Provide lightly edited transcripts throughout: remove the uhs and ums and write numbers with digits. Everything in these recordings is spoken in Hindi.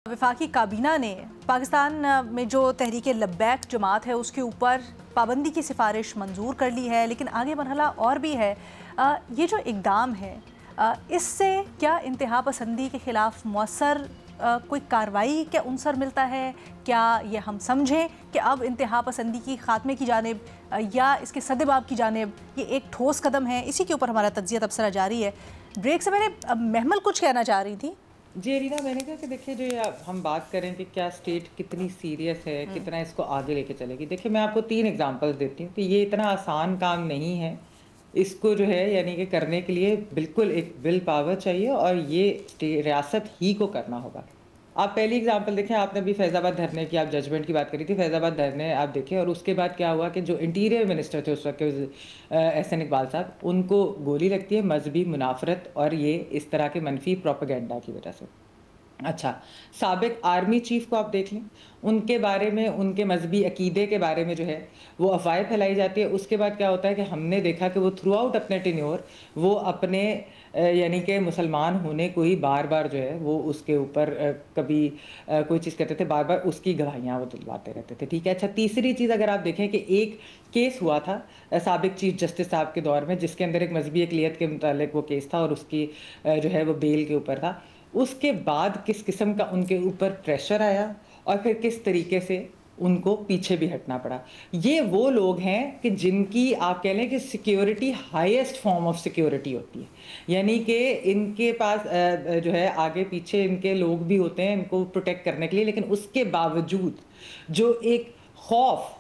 वफाकी काबीना ने पाकिस्तान में जो तहरीक लब्बैक जमात है उसके ऊपर पाबंदी की सिफारिश मंजूर कर ली है, लेकिन आगे मरहला और भी है। ये जो इक़दाम है इससे क्या इंतहा पसंदी के ख़िलाफ़ मौसर कोई कार्रवाई का उनसर मिलता है? क्या ये हम समझें कि अब इंतहा पसंदी की ख़ात्मे की जानिब या इसके सद्देबाब की जानिब ये एक ठोस कदम है? इसी के ऊपर हमारा तज्ज़िया तबसरा जारी है। ब्रेक से पहले महमल कुछ कहना चाह रही थी। जी अरीना, मैंने कहा कि देखिए जो ये हम बात करें कि क्या स्टेट कितनी सीरियस है, कितना इसको आगे लेके चलेगी। देखिए मैं आपको 3 एग्जांपल्स देती हूँ कि ये इतना आसान काम नहीं है। इसको जो है यानी कि करने के लिए बिल्कुल एक विल पावर चाहिए और ये रियासत ही को करना होगा। आप पहली एग्जांपल देखें, आपने भी फैज़ाबाद धरने की आप जजमेंट की बात करी थी। फैज़ाबाद धरने आप देखें और उसके बाद क्या हुआ कि जो इंटीरियर मिनिस्टर थे उस वक्त के एहसन इकबाल साहब, उनको गोली लगती है मजहबी मुनाफरत और ये इस तरह के मनफी प्रोपेगेंडा की वजह से। अच्छा, साबिक आर्मी चीफ को आप देख लें, उनके बारे में, उनके मजहबी अकीदे के बारे में जो है वो अफवाहें फैलाई जाती है। उसके बाद क्या होता है कि हमने देखा कि वो थ्रू आउट अपने टेन्योर वो अपने यानी कि मुसलमान होने को ही बार बार जो है वो उसके ऊपर कभी कोई चीज़ कहते थे, बार बार उसकी गवाहियाँ वो दिलवाते रहते थे। ठीक है। अच्छा, तीसरी चीज़ अगर आप देखें कि एक केस हुआ था साबिक चीफ जस्टिस साहब के दौर में, जिसके अंदर एक मजहबी अक़लियत के मुतालिक वो केस था और उसकी जो है वो बेल के ऊपर था। उसके बाद किस किस्म का उनके ऊपर प्रेशर आया और फिर किस तरीके से उनको पीछे भी हटना पड़ा। ये वो लोग हैं कि जिनकी आप कह लें कि security highest form of security होती है, यानी कि इनके पास जो है आगे पीछे इनके लोग भी होते हैं इनको प्रोटेक्ट करने के लिए, लेकिन उसके बावजूद जो एक खौफ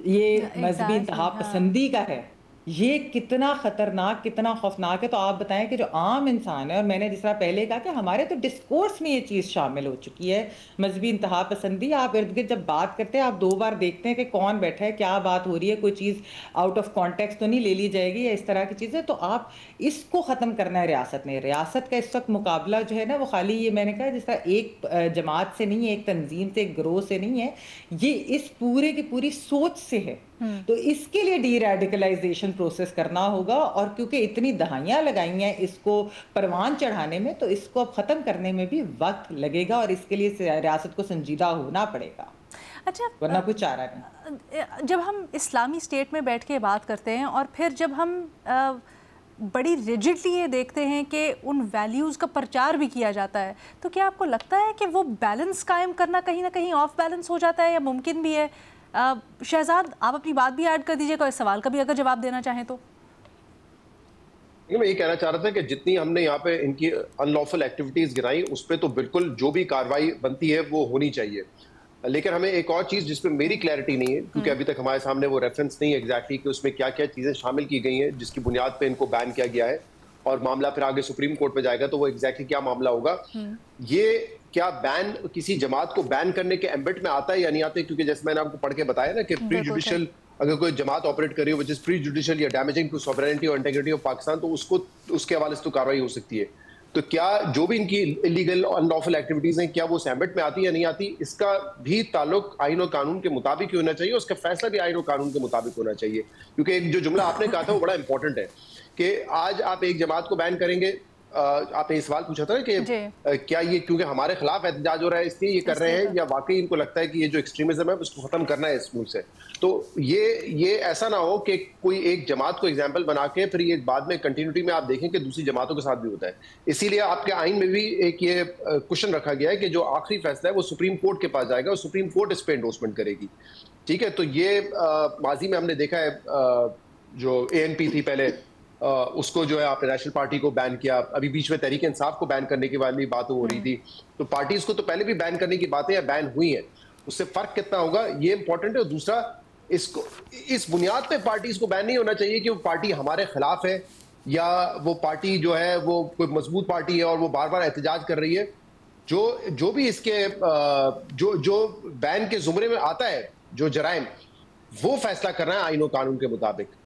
ये मजहबी इंतहा पसंदी का है, ये कितना खतरनाक, कितना खौफनाक है। तो आप बताएं कि जो आम इंसान है, और मैंने जिस तरह पहले कहा कि हमारे तो डिस्कोर्स में ये चीज़ शामिल हो चुकी है, मजहबी इंतहा पसंदी। आप इर्द गिर्द जब बात करते हैं, आप 2 बार देखते हैं कि कौन बैठा है, क्या बात हो रही है, कोई चीज़ आउट ऑफ कॉन्टेक्स्ट तो नहीं ले ली जाएगी या इस तरह की चीज़ें। तो आप इसको ख़त्म करना है रियासत ने। रियासत का इस वक्त मुकाबला जो है ना, वो खाली ये मैंने कहा जिस तरह एक जमात से नहीं है, एक तंजीम से, एक ग्रोह से नहीं है, ये इस पूरे की पूरी सोच से है। तो इसके लिए डी रेडिकलाइजेशन प्रोसेस करना होगा, और क्योंकि इतनी दहाइयां लगाई हैं इसको परवान चढ़ाने में, तो इसको अब ख़त्म करने में भी वक्त लगेगा और इसके लिए रियासत को संजीदा होना पड़ेगा। अच्छा, वरना कुछ चारा नहीं। जब हम इस्लामी स्टेट में बैठ के बात करते हैं और फिर जब हम बड़ी रिजिडली ये देखते हैं कि उन वैल्यूज़ का प्रचार भी किया जाता है, तो क्या आपको लगता है कि वो बैलेंस कायम करना कहीं ना कहीं ऑफ बैलेंस हो जाता है या मुमकिन भी है? शहजाद, आप अपनी बात भी ऐड कर दीजिएगा, इस सवाल का भी अगर जवाब देना चाहें तो। मैं ये कहना चाह रहा था कि जितनी हमने यहाँ पे इनकी अनलॉफुल एक्टिविटीज गिनाई, उस पर तो बिल्कुल जो भी कार्रवाई बनती है वो होनी चाहिए। लेकिन हमें एक और चीज जिसपे मेरी क्लैरिटी नहीं है, क्योंकि अभी तक हमारे सामने वो रेफरेंस नहीं है एग्जैक्टली कि उसमें क्या क्या चीजें शामिल की गई हैं जिसकी बुनियाद पे इनको बैन किया गया है, और मामला फिर आगे सुप्रीम कोर्ट में जाएगा तो वो एग्जैक्टली क्या मामला होगा। ये क्या बैन किसी जमात को बैन करने के एम्बिट में आता है या नहीं आता है? क्योंकि जैसे मैंने आपको पढ़ के बताया ना कि प्री जुडिशियल अगर कोई जमात ऑपरेट कर रही हो विच इज प्री जुडिशियल या डैमेजिंग टू सॉवरेनिटी और इंटीग्रिटी ऑफ पाकिस्तान, तो उसको उसके हवाले से तो कार्रवाई हो सकती है। तो क्या जो भी इनकी इलीगल अनलॉफुल एक्टिविटीज हैं, क्या वो सैम्बिट में आती है या नहीं आती, इसका भी ताल्लुक आईन और कानून के मुताबिक होना चाहिए, उसका फैसला भी आईन और कानून के मुताबिक होना चाहिए। क्योंकि एक जो जुमला आपने कहा था वो बड़ा इंपॉर्टेंट है कि आज आप एक जमात को बैन करेंगे, आपने ये सवाल पूछा था ना कि क्या ये क्योंकि हमारे खिलाफ एहतजाज हो रहा है इसलिए ये कर रहे हैं, या वाकई इनको लगता है कि ये जो एक्सट्रीमिज्म है उसको खत्म करना है इस मुल्क से। तो ये ऐसा ना हो कि कोई एक जमात को एग्जाम्पल बना के फिर ये बाद में कंटिन्यूटी में आप देखें कि दूसरी जमातों के साथ भी होता है। इसीलिए आपके आइन में भी एक ये क्वेश्चन रखा गया है कि जो आखिरी फैसला है वो सुप्रीम कोर्ट के पास जाएगा और सुप्रीम कोर्ट इस पर एंडोर्समेंट करेगी। ठीक है। तो ये माजी में हमने देखा है, जो ANP थी पहले, उसको जो है आपने नेशनल पार्टी को बैन किया, अभी बीच में तहरीक इंसाफ को बैन करने की वाली बात हो रही थी। तो पार्टीज को तो पहले भी बैन करने की बातें या बैन हुई हैं, उससे फर्क कितना होगा ये इंपॉर्टेंट है। और दूसरा, इसको इस बुनियाद पे पार्टीज को बैन नहीं होना चाहिए कि वो पार्टी हमारे खिलाफ है या वो पार्टी जो है वो कोई मजबूत पार्टी है और वो बार बार एहतजाज कर रही है। जो भी इसके जो बैन के जुमरे में आता है, जो जराइम, वो फैसला करना है आईन और कानून के मुताबिक।